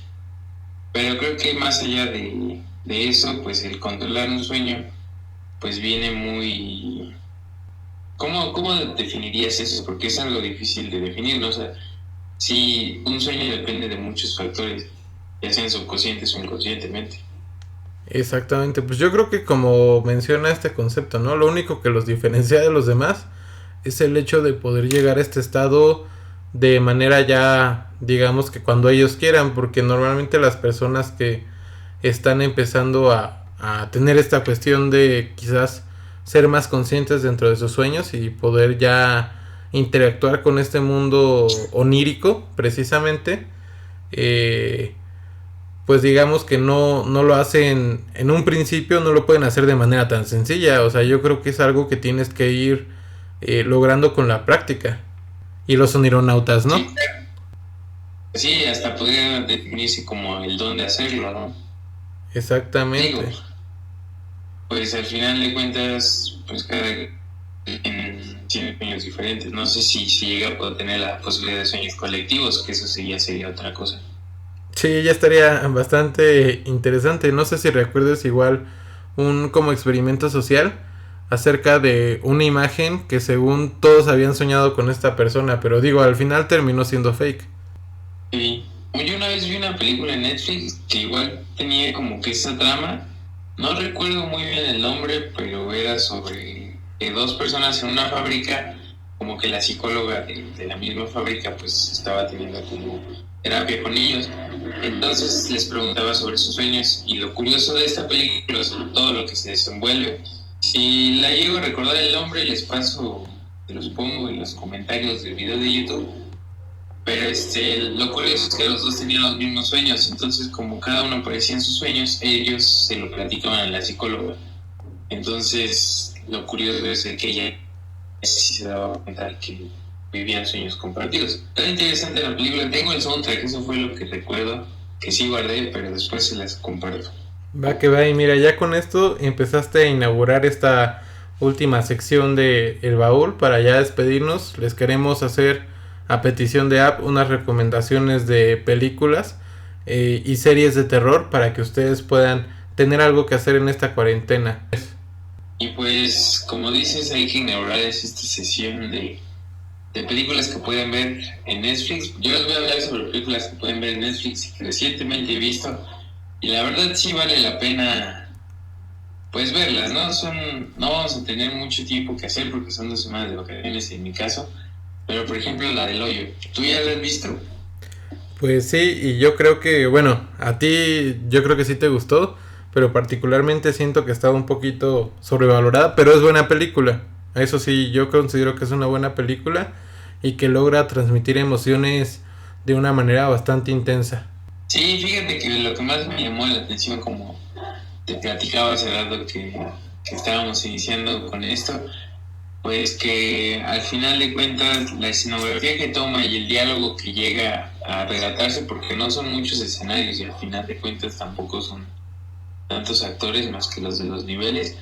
pero creo que más allá de eso, pues el controlar un sueño, pues viene muy... ¿Cómo definirías eso? Porque es algo difícil de definir, ¿no? O sea, si un sueño depende de muchos factores, ya sean subconscientes o inconscientemente. Exactamente, pues yo creo que como menciona este concepto, ¿no? Lo único que los diferencia de los demás es el hecho de poder llegar a este estado de manera ya, digamos que cuando ellos quieran, porque normalmente las personas que están empezando a tener esta cuestión de quizás ser más conscientes dentro de sus sueños y poder ya interactuar con este mundo onírico, precisamente, eh, pues digamos que no lo hacen en un principio, no lo pueden hacer de manera tan sencilla. O sea, yo creo que es algo que tienes que ir logrando con la práctica. Y los onironautas, ¿no? Sí, sí, hasta podría definirse como el don de hacerlo, ¿no? Digo, Exactamente. pues al final de cuentas, pues cada tiene sueños diferentes. No sé si llega a poder tener la posibilidad de sueños colectivos, que eso sí ya sería otra cosa. Sí, ya estaría bastante interesante. No sé si recuerdes igual un como experimento social acerca de una imagen que según todos habían soñado con esta persona, pero digo, al final terminó siendo fake. Y yo una vez vi una película en Netflix que igual tenía como que esa trama. No recuerdo muy bien el nombre, pero era sobre que dos personas en una fábrica, como que la psicóloga de la misma fábrica pues estaba teniendo como terapia con ellos. Entonces les preguntaba sobre sus sueños y lo curioso de esta película es todo lo que se desenvuelve. Si la llego a recordar el nombre, les paso, te los pongo en los comentarios del video de YouTube. Pero lo curioso es que los dos tenían los mismos sueños, entonces como cada uno aparecía en sus sueños, ellos se lo platicaban a la psicóloga. Entonces lo curioso es que ella sí se daba cuenta que vivían sueños compartidos. Era interesante la película, tengo el soundtrack, eso fue lo que recuerdo, que sí guardé, pero después se las comparto. Va que va, y mira, ya con esto empezaste a inaugurar esta última sección de El Baúl. Para ya despedirnos, les queremos hacer a petición de App unas recomendaciones de películas y series de terror para que ustedes puedan tener algo que hacer en esta cuarentena. Y pues, como dices, hay que inaugurar esta sesión de películas que pueden ver en Netflix. Yo les voy a hablar sobre películas que pueden ver en Netflix y que recientemente he visto. Y la verdad sí vale la pena pues verlas, ¿no? No vamos a tener mucho tiempo que hacer porque son 2 semanas de vacaciones en mi caso. Pero por ejemplo la del hoyo, ¿tú ya la has visto? Pues sí, y yo creo que, bueno, a ti yo creo que sí te gustó, pero particularmente siento que estaba un poquito sobrevalorada, pero es buena película. Eso sí, yo considero que es una buena película y que logra transmitir emociones de una manera bastante intensa. Sí, fíjate que lo que más me llamó la atención como te platicaba hace rato que estábamos iniciando con esto, pues que al final de cuentas la escenografía que toma y el diálogo que llega a relatarse, porque no son muchos escenarios y al final de cuentas tampoco son tantos actores más que los de los niveles,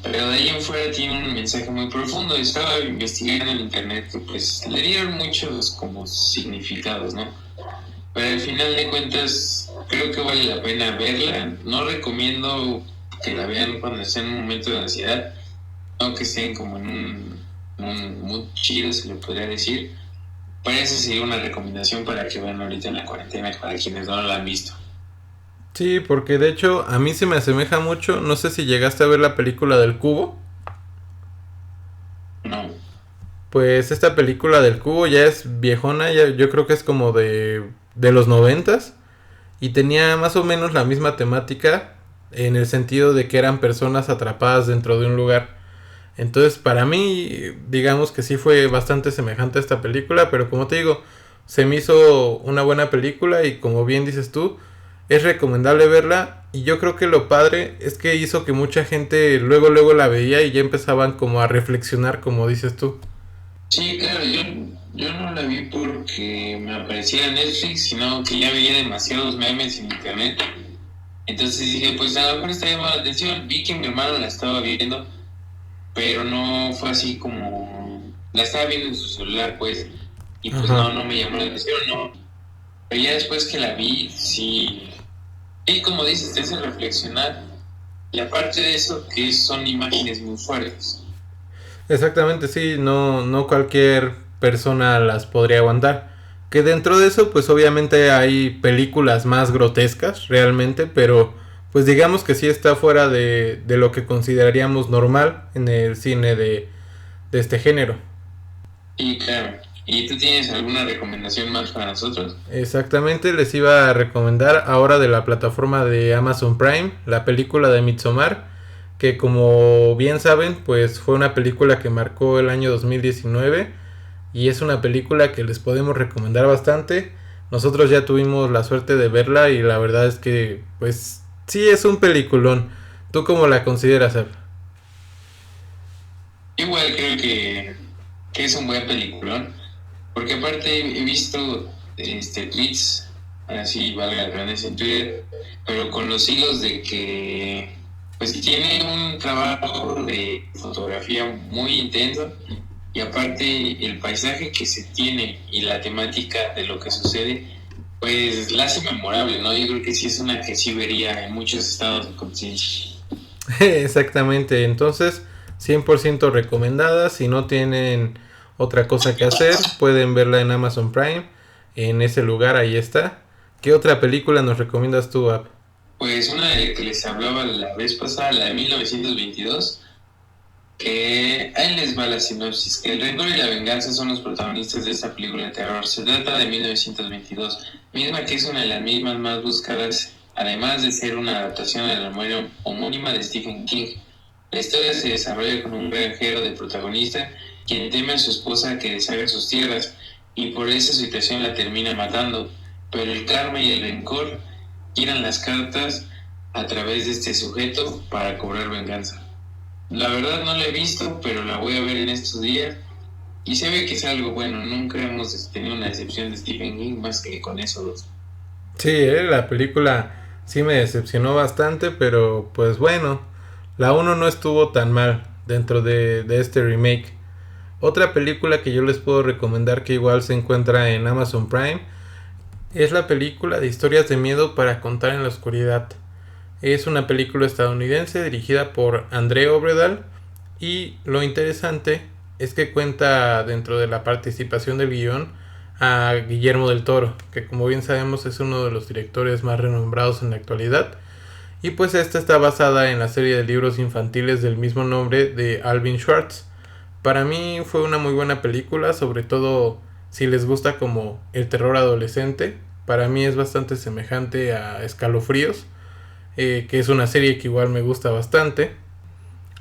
pero de ahí en fuera tiene un mensaje muy profundo. Estaba investigando en internet que pues le dieron muchos como significados, ¿no? Pero al final de cuentas creo que vale la pena verla. No recomiendo que la vean cuando estén en un momento de ansiedad, aunque estén como en un mood chido, se le podría decir. Pero esa sería una recomendación para que vean ahorita en la cuarentena, para quienes no la han visto. Sí, porque de hecho a mí se me asemeja mucho. No sé si llegaste a ver la película del Cubo. No. Pues esta película del Cubo ya es viejona, ya, yo creo que es como de los 90s. Y tenía más o menos la misma temática en el sentido de que eran personas atrapadas dentro de un lugar. Entonces para mí digamos que sí fue bastante semejante a esta película, pero como te digo, se me hizo una buena película y como bien dices tú, es recomendable verla. Y yo creo que lo padre es que hizo que mucha gente luego la veía y ya empezaban como a reflexionar, como dices tú. Sí, claro, yo no la vi porque me apareciera en Netflix, sino que ya veía demasiados memes en internet. Entonces dije, pues a lo mejor está llamando la atención. Vi que mi hermano la estaba viendo, pero no fue así como... La estaba viendo en su celular, pues, y pues Ajá. no me llamó la atención, no. Pero ya después que la vi, sí... Y como dices, te hace reflexionar. Y aparte de eso, que son imágenes muy fuertes. Exactamente, sí, no cualquier persona las podría aguantar. Que dentro de eso, pues obviamente hay películas más grotescas, realmente, pero pues digamos que sí está fuera de lo que consideraríamos normal en el cine de este género. Y claro, ¿y tú tienes alguna recomendación más para nosotros? Exactamente, les iba a recomendar ahora de la plataforma de Amazon Prime, la película de Midsommar, que como bien saben, pues fue una película que marcó el año 2019 y es una película que les podemos recomendar bastante. Nosotros ya tuvimos la suerte de verla y la verdad es que pues sí es un peliculón. ¿Tú cómo la consideras, Ab? Igual creo que es un buen peliculón, porque aparte he visto tweets, así valga la redundancia en Twitter, pero con los hilos de que pues tiene un trabajo de fotografía muy intenso y aparte el paisaje que se tiene y la temática de lo que sucede, pues la hace memorable, ¿no? Yo creo que sí es una que sí vería en muchos estados de conciencia. Exactamente, entonces 100% recomendada. Si no tienen otra cosa que hacer, pueden verla en Amazon Prime. En ese lugar, ahí está. ¿Qué otra película nos recomiendas tú, Ab? Pues una de la que les hablaba la vez pasada, la de 1922, que ahí les va la sinopsis, que el rencor y la venganza son los protagonistas de esta película de terror. Se trata de 1922, misma que es una de las mismas más buscadas, además de ser una adaptación de la novela homónima de Stephen King. La historia se desarrolla con un granjero de protagonista, quien teme a su esposa que deshaga sus tierras, y por esa situación la termina matando, pero el karma y el rencor giran las cartas a través de este sujeto para cobrar venganza. La verdad no la he visto, pero la voy a ver en estos días. Y se ve que es algo bueno. Nunca hemos tenido una decepción de Stephen King más que con esos dos. Sí, la película sí me decepcionó bastante, pero pues bueno, la uno no estuvo tan mal dentro de este remake. Otra película que yo les puedo recomendar que igual se encuentra en Amazon Prime es la película de historias de miedo para contar en la oscuridad. Es una película estadounidense dirigida por André Obredal y lo interesante es que cuenta dentro de la participación del guión a Guillermo del Toro, que como bien sabemos es uno de los directores más renombrados en la actualidad. Y pues esta está basada en la serie de libros infantiles del mismo nombre de Alvin Schwartz. Para mí fue una muy buena película, sobre todo si les gusta como el terror adolescente. Para mí es bastante semejante a Escalofríos, que es una serie que igual me gusta bastante.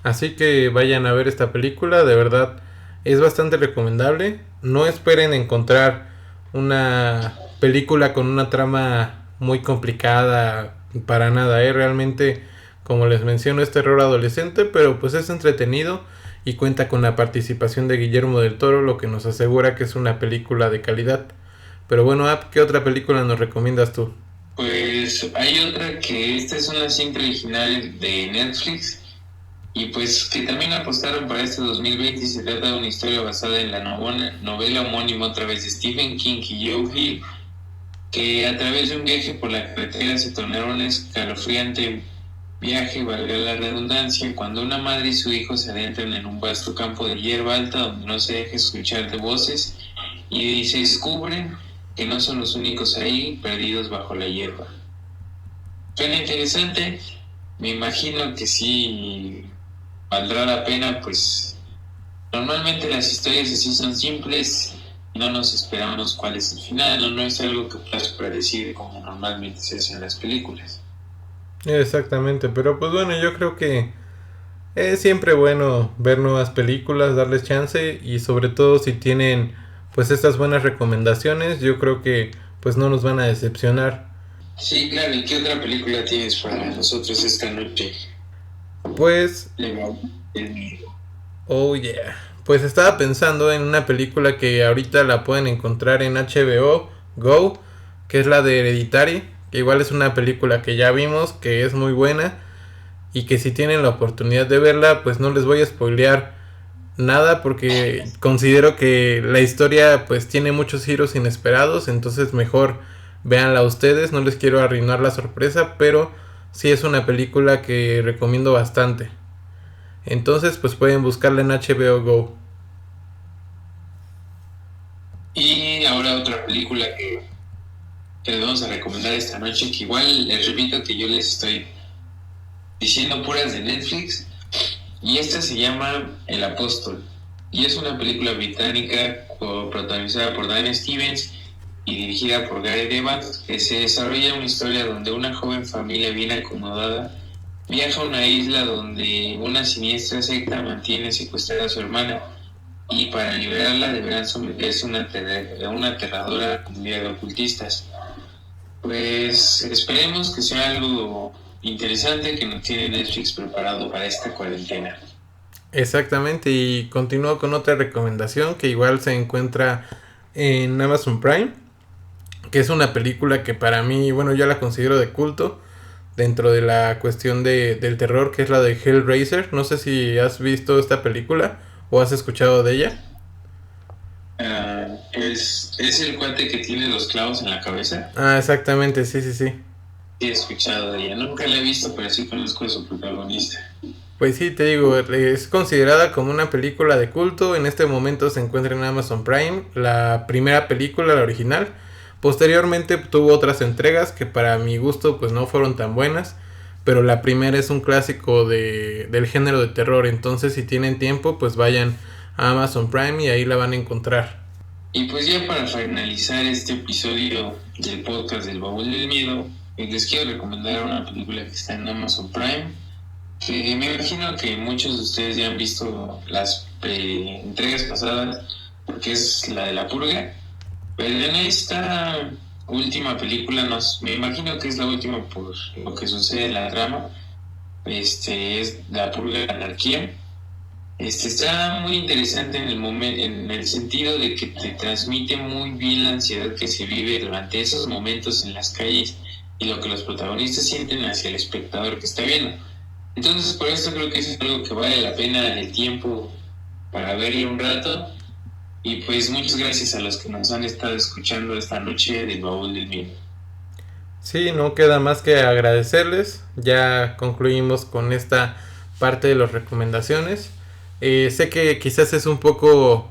Así que vayan a ver esta película, de verdad es bastante recomendable. No esperen encontrar una película con una trama muy complicada, para nada, realmente Como les menciono, es terror adolescente, pero pues es entretenido y cuenta con la participación de Guillermo del Toro, lo que nos asegura que es una película de calidad. Pero bueno, App, ¿qué otra película nos recomiendas tú? Pues hay otra que esta es una cinta original de Netflix y pues que también apostaron para este 2020 y se trata de una historia basada en la novela homónima otra vez de Stephen King y Joe Hill, que a través de un viaje por la carretera se tornaron un escalofriante viaje, valga la redundancia, cuando una madre y su hijo se adentran en un vasto campo de hierba alta donde no se deja escuchar de voces y se descubren que no son los únicos ahí, perdidos bajo la hierba. Suena interesante, me imagino que sí valdrá la pena, pues normalmente las historias así son simples, no nos esperamos cuál es el final, no es algo que puedas predecir como normalmente se hace en las películas. Exactamente, pero pues bueno, yo creo que es siempre bueno ver nuevas películas, darles chance y sobre todo si tienen pues estas buenas recomendaciones, yo creo que pues no nos van a decepcionar. Sí, claro, ¿y qué otra película tienes para nosotros esta noche? Pues, Le va el miedo. oh yeah, pues estaba pensando en una película que ahorita la pueden encontrar en HBO Go, que es la de Hereditary, que igual es una película que ya vimos, que es muy buena y que si tienen la oportunidad de verla, pues no les voy a spoilear nada porque considero que la historia pues tiene muchos giros inesperados, entonces mejor véanla ustedes, no les quiero arruinar la sorpresa, pero sí es una película que recomiendo bastante. Entonces pues pueden buscarla en HBO Go. Y ahora otra película que les vamos a recomendar esta noche, que igual les repito que yo les estoy diciendo puras de Netflix, y esta se llama El Apóstol, y es una película británica protagonizada por Dan Stevens y dirigida por Gareth Evans, que se desarrolla una historia donde una joven familia bien acomodada viaja a una isla donde una siniestra secta mantiene secuestrada a su hermana y para liberarla deberán someterse a una aterradora comunidad de ocultistas. Pues esperemos que sea algo interesante que nos tiene Netflix preparado para esta cuarentena. Exactamente, y continúo con otra recomendación que igual se encuentra en Amazon Prime, que es una película que para mí, bueno, yo la considero de culto dentro de la cuestión del terror, que es la de Hellraiser. No sé si has visto esta película o has escuchado de ella. Pues es el cuate que tiene los clavos en la cabeza. Ah, exactamente, sí, sí, sí. Sí, he escuchado de ella. Nunca la he visto, pero sí conozco a su protagonista. Pues sí, te digo, es considerada como una película de culto. En este momento se encuentra en Amazon Prime, la primera película, la original. Posteriormente tuvo otras entregas que para mi gusto pues no fueron tan buenas. Pero la primera es un clásico del género de terror. Entonces si tienen tiempo pues vayan a Amazon Prime y ahí la van a encontrar. Y pues ya para finalizar este episodio del podcast del Baúl del Miedo, les quiero recomendar una película que está en Amazon Prime, que me imagino que muchos de ustedes ya han visto las entregas pasadas, porque es la de La Purga, pero en esta última película, me imagino que es la última por lo que sucede en la trama, es La Purga de la Anarquía. Está muy interesante en el sentido de que te transmite muy bien la ansiedad que se vive durante esos momentos en las calles y lo que los protagonistas sienten hacia el espectador que está viendo. Entonces, por eso creo que es algo que vale la pena el tiempo para verlo un rato. Y pues muchas gracias a los que nos han estado escuchando esta noche del Baúl del Miedo. Sí, no queda más que agradecerles. Ya concluimos con esta parte de las recomendaciones. Sé que quizás es un poco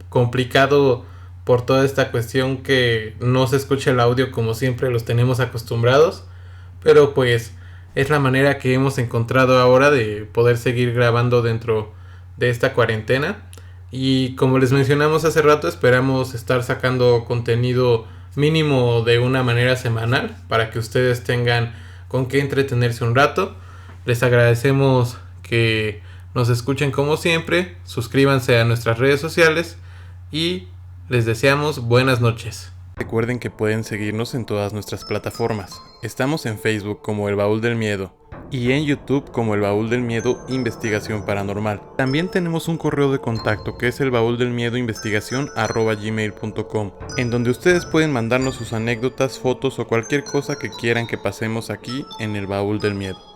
complicado por toda esta cuestión que no se escucha el audio como siempre los tenemos acostumbrados, pero pues es la manera que hemos encontrado ahora de poder seguir grabando dentro de esta cuarentena. Y como les mencionamos hace rato, esperamos estar sacando contenido mínimo de una manera semanal para que ustedes tengan con qué entretenerse un rato. Les agradecemos que nos escuchen como siempre, suscríbanse a nuestras redes sociales y les deseamos buenas noches. Recuerden que pueden seguirnos en todas nuestras plataformas. Estamos en Facebook como El Baúl del Miedo, y en YouTube como El Baúl del Miedo Investigación Paranormal. También tenemos un correo de contacto que es elbauldelmiedoinvestigacion@gmail.com, en donde ustedes pueden mandarnos sus anécdotas, fotos o cualquier cosa que quieran que pasemos aquí en El Baúl del Miedo.